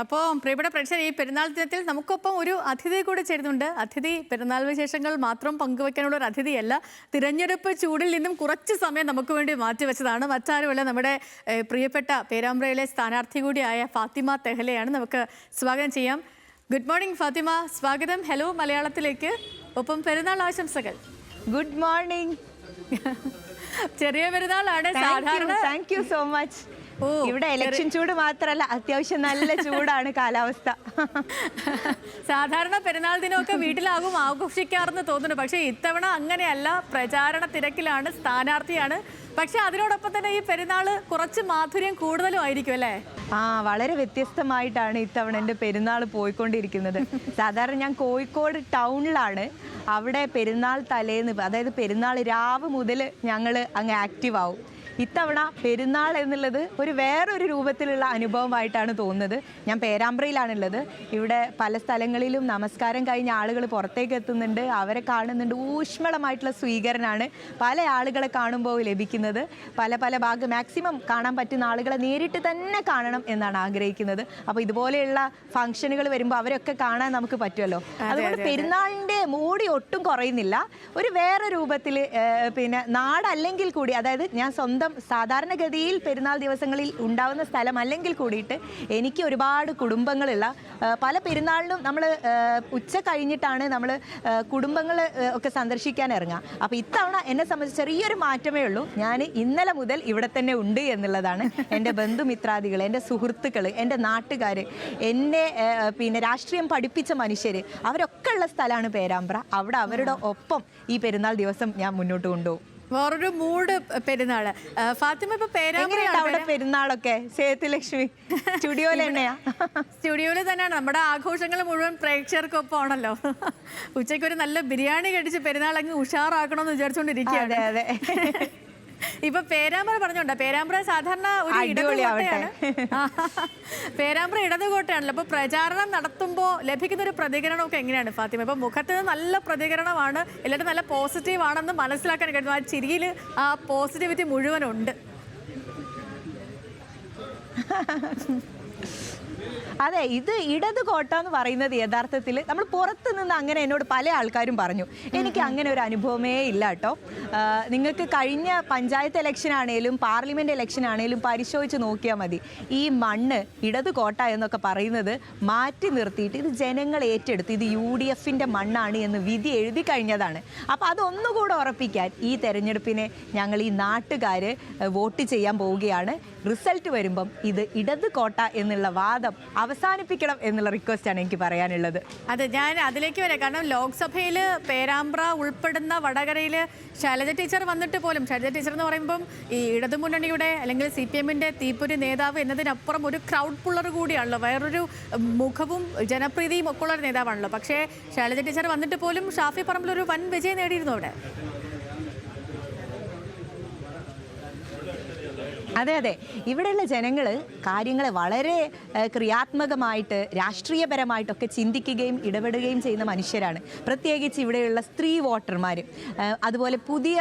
അപ്പോൾ പ്രിയപ്പെട്ട പ്രേക്ഷകർ, ഈ പെരുന്നാൾ ദിനത്തിൽ നമുക്കൊപ്പം ഒരു അതിഥി കൂടി ചേരുന്നുണ്ട്. അതിഥി പെരുന്നാൾ വിശേഷങ്ങൾ മാത്രം പങ്കുവെക്കാനുള്ള ഒരു അതിഥിയല്ല, തിരഞ്ഞെടുപ്പ് ചൂടിൽ നിന്നും കുറച്ച് സമയം നമുക്ക് വേണ്ടി മാറ്റിവെച്ചതാണ്. മറ്റാരുമല്ല, നമ്മുടെ പ്രിയപ്പെട്ട പേരാമ്പ്രയിലെ സ്ഥാനാർത്ഥി കൂടിയായ ഫാത്തിമ തെഹ്ലയാണ്. നമുക്ക് സ്വാഗതം ചെയ്യാം. ഗുഡ് മോർണിംഗ് ഫാത്തിമ, സ്വാഗതം ഹലോ മലയാളത്തിലേക്ക്. ഒപ്പം പെരുന്നാൾ ആശംസകൾ. Good morning. ചെറിയ പെരുന്നാളാണ് സാധാരണ. Thank you so much. ഇവിടെ ഇലക്ഷൻ ചൂട് മാത്രമല്ല, അത്യാവശ്യം നല്ല ചൂടാണ് കാലാവസ്ഥ. സാധാരണ പെരുന്നാൾ ദിനമൊക്കെ വീട്ടിലാകും ആഘോഷിക്കാറെന്ന് തോന്നുന്നു. പക്ഷേ ഇത്തവണ അങ്ങനെയല്ല, പ്രചാരണ തിരക്കിലാണ്, സ്ഥാനാർത്ഥിയാണ്. പക്ഷെ അതിനോടൊപ്പം തന്നെ ഈ പെരുന്നാൾ കുറച്ച് മാധുര്യം കൂടുതലും ആയിരിക്കും അല്ലേ? വളരെ വ്യത്യസ്തമായിട്ടാണ് ഇത്തവണ എൻ്റെ പെരുന്നാൾ പോയിക്കൊണ്ടിരിക്കുന്നത്. സാധാരണ ഞാൻ കോഴിക്കോട് ടൗണിലാണ്. അവിടെ പെരുന്നാൾ തലേന്ന്, അതായത് പെരുന്നാൾ രാവ് മുതൽ ഞങ്ങൾ അങ്ങ് ആക്റ്റീവ് ആവും. ഇത്തവണ പെരുന്നാൾ എന്നുള്ളത് ഒരു വേറൊരു രൂപത്തിലുള്ള അനുഭവമായിട്ടാണ് തോന്നുന്നത്. ഞാൻ പേരാമ്പ്രയിലാണുള്ളത്. ഇവിടെ പല സ്ഥലങ്ങളിലും നമസ്കാരം കഴിഞ്ഞ ആളുകൾ പുറത്തേക്ക് എത്തുന്നുണ്ട്, അവരെ കാണുന്നുണ്ട്. ഊഷ്മളമായിട്ടുള്ള സ്വീകരണമാണ് പല ആളുകളെ കാണുമ്പോൾ ലഭിക്കുന്നത്. പല മാക്സിമം കാണാൻ പറ്റുന്ന ആളുകളെ നേരിട്ട് തന്നെ കാണണം എന്നാണ് ആഗ്രഹിക്കുന്നത്. അപ്പോൾ ഇതുപോലെയുള്ള ഫംഗ്ഷനുകൾ വരുമ്പോൾ അവരൊക്കെ കാണാൻ നമുക്ക് പറ്റുമല്ലോ. അതുകൊണ്ട് പെരുന്നാളിൻ്റെ മൂടി ഒട്ടും കുറയുന്നില്ല. ഒരു വേറെ രൂപത്തിൽ പിന്നെ നാടല്ലെങ്കിൽ കൂടി, അതായത് ഞാൻ സ്വന്തം സാധാരണഗതിയിൽ പെരുന്നാൾ ദിവസങ്ങളിൽ ഉണ്ടാവുന്ന സ്ഥലമല്ലെങ്കിൽ കൂടിയിട്ട് എനിക്ക് ഒരുപാട് കുടുംബങ്ങളുള്ള പല പെരുന്നാളിനും നമ്മൾ ഉച്ച കഴിഞ്ഞിട്ടാണ് നമ്മൾ കുടുംബങ്ങൾ ഒക്കെ സന്ദർശിക്കാൻ ഇറങ്ങുക. അപ്പോൾ ഇത്തവണ എന്നെ സംബന്ധിച്ച് ചെറിയൊരു മാറ്റമേ ഉള്ളൂ. ഞാൻ ഇന്നലെ മുതൽ ഇവിടെ തന്നെ ഉണ്ട് എന്നുള്ളതാണ്. എൻ്റെ ബന്ധുമിത്രാദികൾ, എൻ്റെ സുഹൃത്തുക്കൾ, എൻ്റെ നാട്ടുകാർ, എന്നെ പിന്നെ രാഷ്ട്രീയം പഠിപ്പിച്ച മനുഷ്യർ, അവരൊക്കെ ഉള്ള സ്ഥലമാണ് പേരാമ്പ്ര. അവിടെ അവരുടെ ഒപ്പം ഈ പെരുന്നാൾ ദിവസം ഞാൻ മുന്നോട്ട് കൊണ്ടുപോകും. വേറൊരു മൂഡ് പെരുന്നാള്. ഫാത്തിമ, ഇപ്പൊ അവിടെ പെരുന്നാളൊക്കെ സേതുലക്ഷ്മി സ്റ്റുഡിയോയിൽ തന്നെയാ? സ്റ്റുഡിയോയിൽ തന്നെയാണ്. നമ്മുടെ ആഘോഷങ്ങൾ മുഴുവൻ പ്രേക്ഷകർക്കൊപ്പം ആണല്ലോ. ഉച്ചയ്ക്ക് ഒരു നല്ല ബിരിയാണി കഴിച്ച് പെരുന്നാൾ അങ്ങ് ഉഷാറാക്കണമെന്ന് വിചാരിച്ചുകൊണ്ടിരിക്കുകയാണ്. അതെ. ഇപ്പൊ പേരാമ്പ്ര പറഞ്ഞോണ്ട, പേരാമ്പ്ര സാധാരണ ഒരു ഇടതുകോട്ടയാണ്. പേരാമ്പ്ര ഇടതുകോട്ടയാണല്ലോ. അപ്പൊ പ്രചാരണം നടത്തുമ്പോൾ ലഭിക്കുന്ന ഒരു പ്രതികരണമൊക്കെ എങ്ങനെയാണ് ഫാത്തിമ? ഇപ്പൊ മുഖത്ത് നല്ല പ്രതികരണമാണ്, എല്ലാവരും നല്ല പോസിറ്റീവ് ആണെന്ന് മനസ്സിലാക്കാൻ കഴിയും. ആ ചിരിയിൽ ആ പോസിറ്റിവിറ്റി മുഴുവനുണ്ട്. അതെ, ഇത് ഇടത് കോട്ട എന്ന് പറയുന്നത് യഥാർത്ഥത്തിൽ നമ്മൾ പുറത്ത് നിന്ന് അങ്ങനെ എന്നോട് പല ആൾക്കാരും പറഞ്ഞു. എനിക്ക് അങ്ങനെ ഒരു അനുഭവമേ ഇല്ല കേട്ടോ. നിങ്ങൾക്ക് കഴിഞ്ഞ പഞ്ചായത്ത് ഇലക്ഷൻ ആണേലും പാർലമെൻറ്റ് ഇലക്ഷൻ ആണേലും പരിശോധിച്ച് നോക്കിയാൽ മതി. ഈ മണ്ണ് ഇടത് കോട്ട എന്നൊക്കെ പറയുന്നത് മാറ്റി നിർത്തിയിട്ട് ഇത് ജനങ്ങൾ ഏറ്റെടുത്ത് ഇത് UDFൻ്റെ മണ്ണാണ് എന്ന് വിധി എഴുതി കഴിഞ്ഞതാണ്. അപ്പോൾ അതൊന്നുകൂടെ ഉറപ്പിക്കാൻ ഈ തെരഞ്ഞെടുപ്പിനെ ഞങ്ങൾ ഈ നാട്ടുകാർ വോട്ട് ചെയ്യാൻ പോവുകയാണ്. റിസൾട്ട് വരുമ്പം ഇത് ഇടത് കോട്ട എന്നുള്ള വാദം അവസാനിപ്പിക്കണം എന്നുള്ള റിക്വസ്റ്റാണ് എനിക്ക് പറയാനുള്ളത്. അതെ, ഞാൻ അതിലേക്ക് വരാം. കാരണം ലോക്സഭയിൽ പേരാമ്പ്ര ഉൾപ്പെടുന്ന വടകരയിൽ ശൈലജ ടീച്ചർ വന്നിട്ട് പോലും, ശൈലജ ടീച്ചർ എന്ന് പറയുമ്പം ഈ ഇടതുമുന്നണിയുടെ അല്ലെങ്കിൽ CPMൻ്റെ തീപ്പൊരി നേതാവ് എന്നതിനപ്പുറം ഒരു ക്രൗഡ് പുള്ളർ കൂടിയാണല്ലോ, വേറൊരു മുഖവും ജനപ്രീതിയും ഒക്കെ ഉള്ള നേതാവാണല്ലോ. പക്ഷേ ശൈലജ ടീച്ചർ വന്നിട്ട് പോലും ഷാഫി പറമ്പിൽ ഒരു വൻ വിജയം നേടിയിരുന്നു അവിടെ. അതെ, ഇവിടെയുള്ള ജനങ്ങൾ കാര്യങ്ങളെ വളരെ ക്രിയാത്മകമായിട്ട് രാഷ്ട്രീയപരമായിട്ടൊക്കെ ചിന്തിക്കുകയും ഇടപെടുകയും ചെയ്യുന്ന മനുഷ്യരാണ്. പ്രത്യേകിച്ച് ഇവിടെയുള്ള സ്ത്രീ വോട്ടർമാർ, അതുപോലെ പുതിയ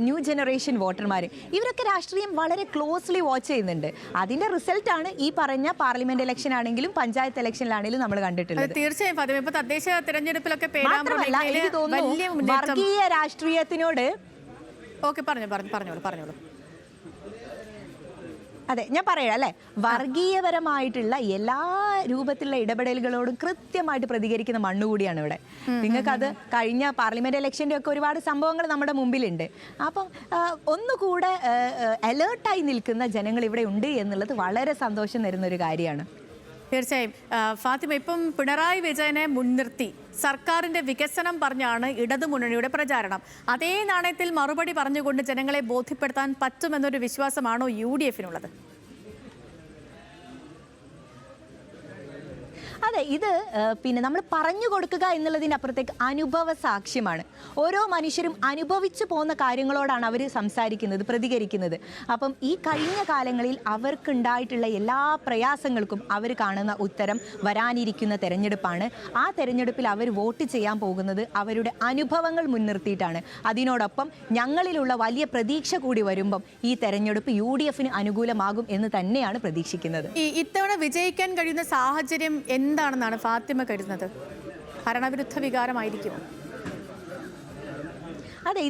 ന്യൂ ജനറേഷൻ വോട്ടർമാർ, ഇവരൊക്കെ രാഷ്ട്രീയം വളരെ ക്ലോസ്ലി വാച്ച് ചെയ്യുന്നുണ്ട്. അതിൻ്റെ റിസൾട്ടാണ് ഈ പറഞ്ഞ പാർലമെന്റ് ഇലക്ഷൻ ആണെങ്കിലും പഞ്ചായത്ത് ഇലക്ഷനിലാണെങ്കിലും നമ്മൾ കണ്ടിട്ടുള്ളത്. തീർച്ചയായും ഇപ്പൊ തദ്ദേശ തിരഞ്ഞെടുപ്പിലൊക്കെ മാത്രമല്ല, എനിക്ക് തോന്നുന്നു വർഗീയ രാഷ്ട്രീയത്തിനോട് പറഞ്ഞോളൂ. അതെ, ഞാൻ പറയാം അല്ലേ, വർഗീയപരമായിട്ടുള്ള എല്ലാ രൂപത്തിലുള്ള ഇടപെടലുകളോടും കൃത്യമായിട്ട് പ്രതികരിക്കുന്ന മണ്ണുകൂടിയാണ് ഇവിടെ. നിങ്ങൾക്കത് കഴിഞ്ഞ പാർലമെന്റ് ഇലക്ഷൻ്റെ ഒക്കെ ഒരുപാട് സംഭവങ്ങൾ നമ്മുടെ മുമ്പിലുണ്ട്. അപ്പം ഒന്നുകൂടെ അലേർട്ടായി നിൽക്കുന്ന ജനങ്ങൾ ഇവിടെ ഉണ്ട് എന്നുള്ളത് വളരെ സന്തോഷം തരുന്ന ഒരു കാര്യമാണ്. തീർച്ചയായും ഫാത്തിമ, ഇപ്പം പിണറായി വിജയനെ മുൻനിർത്തി സർക്കാരിന്റെ വികസനം പറഞ്ഞാണ് ഇടതുമുന്നണിയുടെ പ്രചാരണം. അതേ നാണയത്തിൽ മറുപടി പറഞ്ഞുകൊണ്ട് ജനങ്ങളെ ബോധ്യപ്പെടുത്താൻ പറ്റുമെന്നൊരു വിശ്വാസമാണോ UDFനുള്ളത്? അതെ, ഇത് പിന്നെ നമ്മൾ പറഞ്ഞു കൊടുക്കുക എന്നുള്ളതിനപ്പുറത്തേക്ക് അനുഭവ സാക്ഷ്യമാണ്. ഓരോ മനുഷ്യരും അനുഭവിച്ചു പോകുന്ന കാര്യങ്ങളോടാണ് അവർ സംസാരിക്കുന്നത്, പ്രതികരിക്കുന്നത്. അപ്പം ഈ കഴിഞ്ഞ കാലങ്ങളിൽ അവർക്കുണ്ടായിട്ടുള്ള എല്ലാ പ്രയാസങ്ങൾക്കും അവർ കാണുന്ന ഉത്തരം വരാനിരിക്കുന്ന തെരഞ്ഞെടുപ്പാണ്. ആ തെരഞ്ഞെടുപ്പിൽ അവർ വോട്ട് ചെയ്യാൻ പോകുന്നത് അവരുടെ അനുഭവങ്ങൾ മുൻനിർത്തിയിട്ടാണ്. അതിനോടൊപ്പം ഞങ്ങളിലുള്ള വലിയ പ്രതീക്ഷ കൂടി വരുമ്പം ഈ തെരഞ്ഞെടുപ്പ് UDFന് അനുകൂലമാകും എന്ന് തന്നെയാണ് പ്രതീക്ഷിക്കുന്നത്. ഇത്തവണ വിജയിക്കാൻ കഴിയുന്ന സാഹചര്യം എന്താണെന്നാണ് ഫാത്തിമ കരുതുന്നത്? ഭരണവിരുദ്ധ വികാരമായിരിക്കും? അതെ,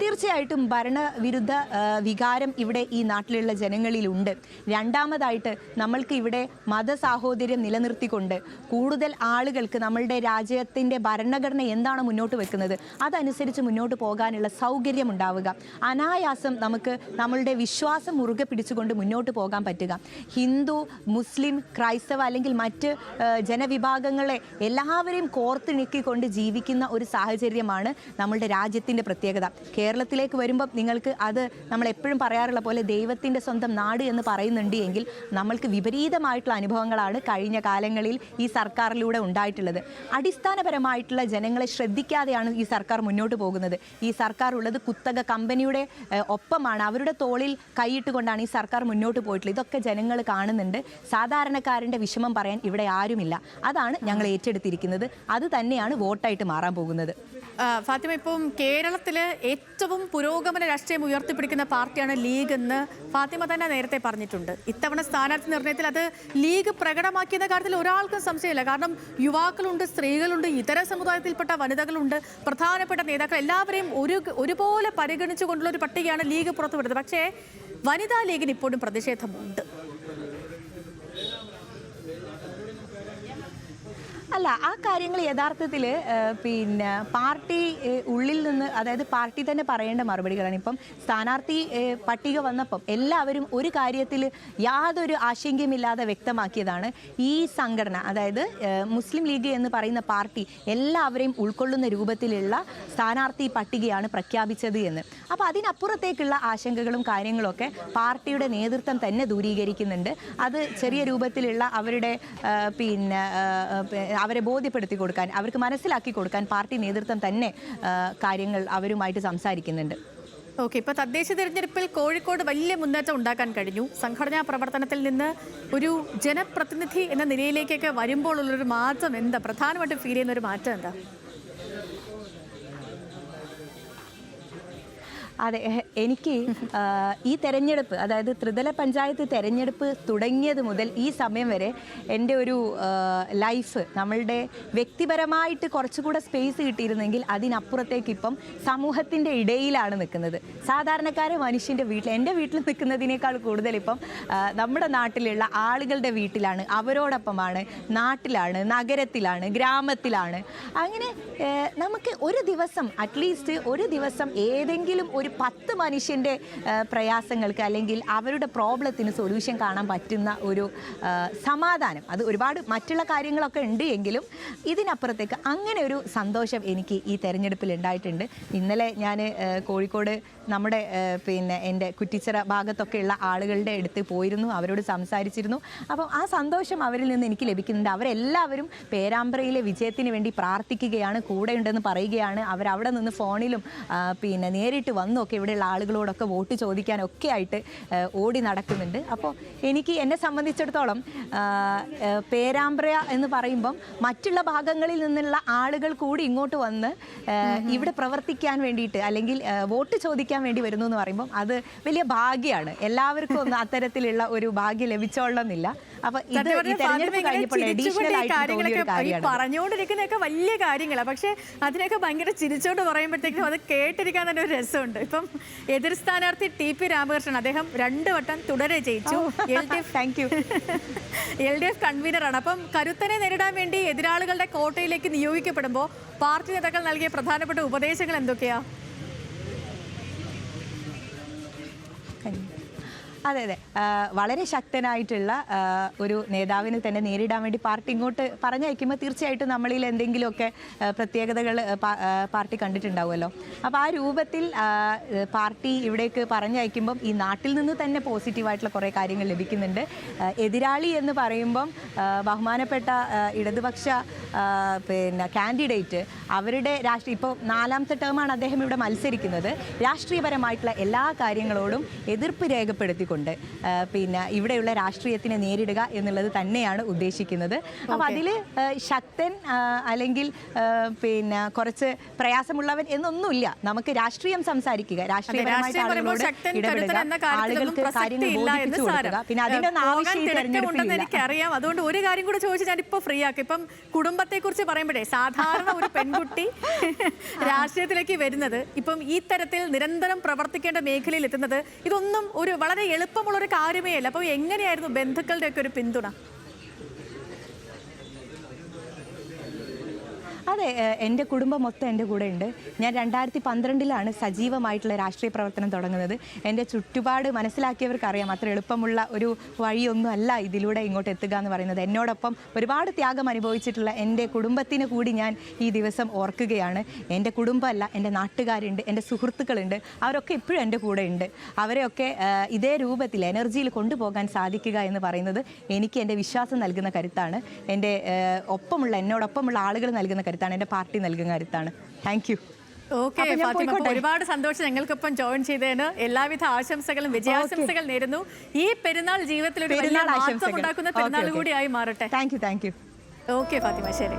തീർച്ചയായിട്ടും ഭരണവിരുദ്ധ വികാരം ഇവിടെ ഈ നാട്ടിലുള്ള ജനങ്ങളിലുണ്ട്. രണ്ടാമതായിട്ട് നമ്മൾക്ക് ഇവിടെ മതസാഹോദര്യം നിലനിർത്തിക്കൊണ്ട് കൂടുതൽ ആളുകൾക്ക് നമ്മളുടെ രാജ്യത്തിൻ്റെ ഭരണഘടന എന്താണ് മുന്നോട്ട് വെക്കുന്നത് അതനുസരിച്ച് മുന്നോട്ട് പോകാനുള്ള സൗകര്യം ഉണ്ടാവുക, അനായാസം നമുക്ക് നമ്മളുടെ വിശ്വാസം മുറുകെ പിടിച്ചുകൊണ്ട് മുന്നോട്ട് പോകാൻ പറ്റുക. ഹിന്ദു, മുസ്ലിം, ക്രൈസ്തവ അല്ലെങ്കിൽ മറ്റ് ജനവിഭാഗങ്ങളെ എല്ലാവരെയും കോർത്തിണക്കിക്കൊണ്ട് ജീവിക്കുന്ന ഒരു സാഹചര്യമാണ് നമ്മളുടെ രാജ്യത്തിൻ്റെ പ്രത്യേകത. കേരളത്തിലേക്ക് വരുമ്പം നിങ്ങൾക്ക് അത് നമ്മൾ എപ്പോഴും പറയാറുള്ള പോലെ ദൈവത്തിൻ്റെ സ്വന്തം നാട് എന്ന് പറയുന്നുണ്ട് എങ്കിൽ നമ്മൾക്ക് വിപരീതമായിട്ടുള്ള അനുഭവങ്ങളാണ് കഴിഞ്ഞ കാലങ്ങളിൽ ഈ സർക്കാരിലൂടെ ഉണ്ടായിട്ടുള്ളത്. അടിസ്ഥാനപരമായിട്ടുള്ള ജനങ്ങളെ ശ്രദ്ധിക്കാതെയാണ് ഈ സർക്കാർ മുന്നോട്ട് പോകുന്നത്. ഈ സർക്കാർ ഉള്ളത് കുത്തക കമ്പനിയുടെ ഒപ്പമാണ്, അവരുടെ തോളിൽ കൈയിട്ടുകൊണ്ടാണ് ഈ സർക്കാർ മുന്നോട്ട് പോയിട്ടുള്ളത്. ഇതൊക്കെ ജനങ്ങൾ കാണുന്നുണ്ട്. സാധാരണക്കാരൻ്റെ വിഷമം പറയാൻ ഇവിടെ ആരുമില്ല. അതാണ് ഞങ്ങൾ ഏറ്റെടുത്തിരിക്കുന്നത്. അത് തന്നെയാണ് വോട്ടായിട്ട് മാറാൻ പോകുന്നത്. ഫാത്തിമ, ഇപ്പം കേരളത്തിൽ ഏറ്റവും പുരോഗമന രാഷ്ട്രീയം ഉയർത്തിപ്പിടിക്കുന്ന പാർട്ടിയാണ് ലീഗ് എന്ന് ഫാത്തിമ തന്നെ നേരത്തെ പറഞ്ഞിട്ടുണ്ട്. ഇത്തവണ സ്ഥാനാർത്ഥി നിർണയത്തിൽ അത് ലീഗ് പ്രകടമാക്കിയ കാര്യത്തിൽ ഒരാൾക്കും സംശയമില്ല. കാരണം യുവാക്കളുണ്ട്, സ്ത്രീകളുണ്ട്, ഇതര സമുദായത്തിൽപ്പെട്ട വനിതകളുണ്ട്, പ്രധാനപ്പെട്ട നേതാക്കൾ എല്ലാവരെയും ഒരുപോലെ പരിഗണിച്ചുകൊണ്ടുള്ള ഒരു പട്ടികയാണ് ലീഗ് പുറത്തുവിടുന്നത്. പക്ഷേ വനിതാ ലീഗിന് ഇപ്പോഴും പ്രതിഷേധമുണ്ട്. അല്ല, ആ കാര്യങ്ങൾ യഥാർത്ഥത്തിൽ പിന്നെ പാർട്ടി ഉള്ളിൽ നിന്ന്, അതായത് പാർട്ടി തന്നെ പറയേണ്ട മറുപടികളാണ്. ഇപ്പം സ്ഥാനാർത്ഥി പട്ടിക വന്നപ്പം എല്ലാവരും ഒരു കാര്യത്തിൽ യാതൊരു ആശങ്കയുമില്ലാതെ വ്യക്തമാക്കിയതാണ് ഈ സംഘടന, അതായത് മുസ്ലിം ലീഗ് എന്ന് പറയുന്ന പാർട്ടി എല്ലാവരെയും ഉൾക്കൊള്ളുന്ന രൂപത്തിലുള്ള സ്ഥാനാർത്ഥി പട്ടികയാണ് പ്രഖ്യാപിച്ചത് എന്ന്. അപ്പോൾ അതിനപ്പുറത്തേക്കുള്ള ആശങ്കകളും കാര്യങ്ങളൊക്കെ പാർട്ടിയുടെ നേതൃത്വം തന്നെ ദൂരീകരിക്കുന്നുണ്ട്. അത് ചെറിയ രൂപത്തിലുള്ള അവരുടെ പിന്നെ അവരെ ബോധ്യപ്പെടുത്തി കൊടുക്കാൻ, അവർക്ക് മനസ്സിലാക്കി കൊടുക്കാൻ പാർട്ടി നേതൃത്വം തന്നെ കാര്യങ്ങൾ അവരുമായിട്ട് സംസാരിക്കുന്നുണ്ട്. ഓക്കെ, ഇപ്പോൾ തദ്ദേശ തിരഞ്ഞെടുപ്പിൽ കോഴിക്കോട് വലിയ മുന്നേറ്റം ഉണ്ടാക്കാൻ കഴിഞ്ഞു. സംഘടനാ പ്രവർത്തനത്തിൽ നിന്ന് ഒരു ജനപ്രതിനിധി എന്ന നിലയിലേക്കൊക്കെ വരുമ്പോൾ ഉള്ളൊരു മാറ്റം എന്താ പ്രധാനമായിട്ടും ഫീൽ ചെയ്യുന്ന ഒരു മാറ്റം എന്താ? അതെ, എനിക്ക് ഈ തെരഞ്ഞെടുപ്പ്, അതായത് ത്രിതല പഞ്ചായത്ത് തെരഞ്ഞെടുപ്പ് തുടങ്ങിയത് മുതൽ ഈ സമയം വരെ എൻ്റെ ഒരു ലൈഫ് നമ്മളുടെ വ്യക്തിപരമായിട്ട് കുറച്ചുകൂടെ സ്പേസ് കിട്ടിയിരുന്നെങ്കിൽ അതിനപ്പുറത്തേക്ക് ഇപ്പം സമൂഹത്തിൻ്റെ ഇടയിലാണ് നിൽക്കുന്നത്. സാധാരണക്കാരെ മനുഷ്യൻ്റെ വീട്ടിൽ, എൻ്റെ വീട്ടിൽ നിൽക്കുന്നതിനേക്കാൾ കൂടുതൽ ഇപ്പം നമ്മുടെ നാട്ടിലുള്ള ആളുകളുടെ വീട്ടിലാണ്, അവരോടൊപ്പമാണ്, നാട്ടിലാണ്, നഗരത്തിലാണ്, ഗ്രാമത്തിലാണ്. അങ്ങനെ നമുക്ക് ഒരു ദിവസം, അറ്റ്ലീസ്റ്റ് ഒരു ദിവസം ഏതെങ്കിലും ഒരു 10 മനുഷ്യൻ്റെ പ്രയാസങ്ങൾക്ക് അല്ലെങ്കിൽ അവരുടെ പ്രോബ്ലത്തിന് സൊല്യൂഷൻ കാണാൻ പറ്റുന്ന ഒരു സമാധാനം, അത് ഒരുപാട് മറ്റുള്ള കാര്യങ്ങളൊക്കെ ഉണ്ട് എങ്കിലും ഇതിനപ്പുറത്തേക്ക് അങ്ങനെ ഒരു സന്തോഷം എനിക്ക് ഈ തെരഞ്ഞെടുപ്പിൽ ഉണ്ടായിട്ടുണ്ട്. ഇന്നലെ ഞാൻ കോഴിക്കോട് നമ്മുടെ പിന്നെ എൻ്റെ കുറ്റിച്ചിറ ഭാഗത്തൊക്കെയുള്ള ആളുകളുടെ അടുത്ത് പോയിരുന്നു, അവരോട് സംസാരിച്ചിരുന്നു. അപ്പം ആ സന്തോഷം അവരിൽ നിന്ന് എനിക്ക് ലഭിക്കുന്നുണ്ട്. അവരെല്ലാവരും പേരാമ്പ്രയിലെ വിജയത്തിന് വേണ്ടി പ്രാർത്ഥിക്കുകയാണ്, കൂടെയുണ്ടെന്ന് പറയുകയാണ്. അവരവിടെ നിന്ന് ഫോണിലും പിന്നെ നേരിട്ട് വന്നൊക്കെ ഇവിടെയുള്ള ആളുകളോടൊക്കെ വോട്ട് ചോദിക്കാനൊക്കെ ആയിട്ട് ഓടി നടക്കുന്നുണ്ട്. അപ്പോൾ എനിക്ക്, എന്നെ സംബന്ധിച്ചിടത്തോളം പേരാമ്പ്ര എന്ന് പറയുമ്പം മറ്റുള്ള ഭാഗങ്ങളിൽ നിന്നുള്ള ആളുകൾ കൂടി ഇങ്ങോട്ട് വന്ന് ഇവിടെ പ്രവർത്തിക്കാൻ വേണ്ടിയിട്ട് അല്ലെങ്കിൽ വോട്ട് ചോദിക്കാൻ വേണ്ടി വരുന്നു എന്ന് പറയുമ്പം അത് വലിയ ഭാഗ്യമാണ്. എല്ലാവർക്കും ഒന്നും അത്തരത്തിലുള്ള ഒരു ഭാഗ്യം ലഭിച്ചോളണമെന്നില്ല. അപ്പൊ ഇത് ഈ തെരഞ്ഞെടുപ്പ് കഴിഞ്ഞപ്പോൾ അഡീഷണൽ ആയിട്ട് പറഞ്ഞുകൊണ്ടിരിക്കുന്നതൊക്കെ വലിയ കാര്യങ്ങളാണ്. പക്ഷെ അതിനൊക്കെ ഭയങ്കര ചിരിച്ചോണ്ട് പറയുമ്പോഴത്തേക്കും അത് കേട്ടിരിക്കാൻ തന്നെ ഒരു രസമുണ്ട്. ഇപ്പം എതിർ സ്ഥാനാർത്ഥി TP രാമകൃഷ്ണൻ, അദ്ദേഹം 2 വട്ടം തുടരെ ജയിച്ചു. LDF കൺവീനറാണ്. അപ്പം കരുത്തനെ നേരിടാൻ വേണ്ടി എതിരാളികളുടെ കോട്ടയിലേക്ക് നിയോഗിക്കപ്പെടുമ്പോൾ പാർട്ടി നേതാക്കൾ നൽകിയ പ്രധാനപ്പെട്ട ഉപദേശങ്ങൾ എന്തൊക്കെയാ? അതെ അതെ, വളരെ ശക്തനായിട്ടുള്ള ഒരു നേതാവിനെ തന്നെ നേരിടാൻ വേണ്ടി പാർട്ടി ഇങ്ങോട്ട് പറഞ്ഞയക്കുമ്പോൾ തീർച്ചയായിട്ടും നമ്മളിൽ എന്തെങ്കിലുമൊക്കെ പ്രത്യേകതകൾ പാർട്ടി കണ്ടിട്ടുണ്ടാവുമല്ലോ. അപ്പോൾ ആ രൂപത്തിൽ പാർട്ടി ഇവിടേക്ക് പറഞ്ഞയക്കുമ്പം ഈ നാട്ടിൽ നിന്ന് തന്നെ പോസിറ്റീവായിട്ടുള്ള കുറേ കാര്യങ്ങൾ ലഭിക്കുന്നുണ്ട്. എതിരാളി എന്ന് പറയുമ്പം ബഹുമാനപ്പെട്ട ഇടതുപക്ഷ കാൻഡിഡേറ്റ് അവരുടെ രാഷ്ട്രീയ ഇപ്പോൾ 4ാമത്തെ ടേമാണ് അദ്ദേഹം ഇവിടെ മത്സരിക്കുന്നത്. രാഷ്ട്രീയപരമായിട്ടുള്ള എല്ലാ കാര്യങ്ങളോടും എതിർപ്പ് രേഖപ്പെടുത്തി ഇവിടെയുള്ള രാഷ്ട്രീയത്തിനെ നേരിടുക എന്നുള്ളത് തന്നെയാണ് ഉദ്ദേശിക്കുന്നത്. അപ്പം അതിൽ ശക്തൻ അല്ലെങ്കിൽ കുറച്ച് പ്രയാസമുള്ളവൻ എന്നൊന്നുമില്ല. നമുക്ക് രാഷ്ട്രീയം സംസാരിക്കുക, രാഷ്ട്രീയപരമായിട്ട് ആളുകളോട് ഇടപെടുക, ആളുകൾക്ക് കാര്യങ്ങൾ ബോധിപ്പിച്ചു കൊടുക്കുക. പിന്നെ അതിനൊന്നും ആവശ്യം തെരഞ്ഞെടുപ്പില്ല. എനിക്കറിയാം. അതുകൊണ്ട് ഒരു കാര്യം കൂടെ ചോദിച്ചു ഞാൻ ഇപ്പൊ ഫ്രീ ആക്കി. ഇപ്പം കുടുംബത്തെ കുറിച്ച് പറയുമ്പോഴേ സാധാരണ ഒരു പെൺകുട്ടി രാഷ്ട്രീയത്തിലേക്ക് വരുന്നത്, ഇപ്പം ഈ തരത്തിൽ നിരന്തരം പ്രവർത്തിക്കേണ്ട മേഖലയിൽ എത്തുന്നത്, ഇതൊന്നും ഒരു വളരെ എളുപ്പമുള്ളൊരു കാര്യമേ അല്ല. അപ്പോൾ എങ്ങനെയായിരുന്നു ബന്ധുക്കളുടെ ഒക്കെ ഒരു പിന്തുണ? അതെ, എൻ്റെ കുടുംബം മൊത്തം എൻ്റെ കൂടെ ഉണ്ട്. ഞാൻ 2012-ലാണ് സജീവമായിട്ടുള്ള രാഷ്ട്രീയ പ്രവർത്തനം തുടങ്ങുന്നത്. എൻ്റെ ചുറ്റുപാട് മനസ്സിലാക്കിയവർക്കറിയാം അത്ര എളുപ്പമുള്ള ഒരു വഴിയൊന്നും അല്ല ഇതിലൂടെ ഇങ്ങോട്ട് എത്തുക എന്ന് പറയുന്നത്. എന്നോടൊപ്പം ഒരുപാട് ത്യാഗം അനുഭവിച്ചിട്ടുള്ള എൻ്റെ കുടുംബത്തിന് കൂടി ഞാൻ ഈ ദിവസം ഓർക്കുകയാണ്. എൻ്റെ കുടുംബമല്ല, എൻ്റെ നാട്ടുകാരുണ്ട്, എൻ്റെ സുഹൃത്തുക്കളുണ്ട്, അവരൊക്കെ ഇപ്പോഴും എൻ്റെ കൂടെ ഉണ്ട്. അവരെയൊക്കെ ഇതേ രൂപത്തിൽ എനർജിയിൽ കൊണ്ടുപോകാൻ സാധിക്കുക എന്ന് പറയുന്നത് എനിക്ക് എൻ്റെ വിശ്വാസം നൽകുന്ന കരുത്താണ്. എൻ്റെ എന്നോടൊപ്പമുള്ള ആളുകൾ നൽകുന്ന കരുത്താണ്, എൻ്റെ പാർട്ടി നൽകുന്ന കരുത്താണ്. Thank you. ഓക്കെ ഫാത്തിമ, ഒരുപാട് സന്തോഷം ഞങ്ങൾക്കൊപ്പം ജോയിൻ ചെയ്തതിന്. എല്ലാവിധ ആശംസകളും വിജയാശംസകൾ നേരുന്നു. ഈ പെരുന്നാൾ ജീവിതത്തിൽ ഒരു വലിയ മാറ്റം ഉണ്ടാക്കുന്ന പെരുന്നാൾ കൂടിയായി മാറട്ടെ. Thank you. ഓക്കെ ഫാത്തിമ, ശരി.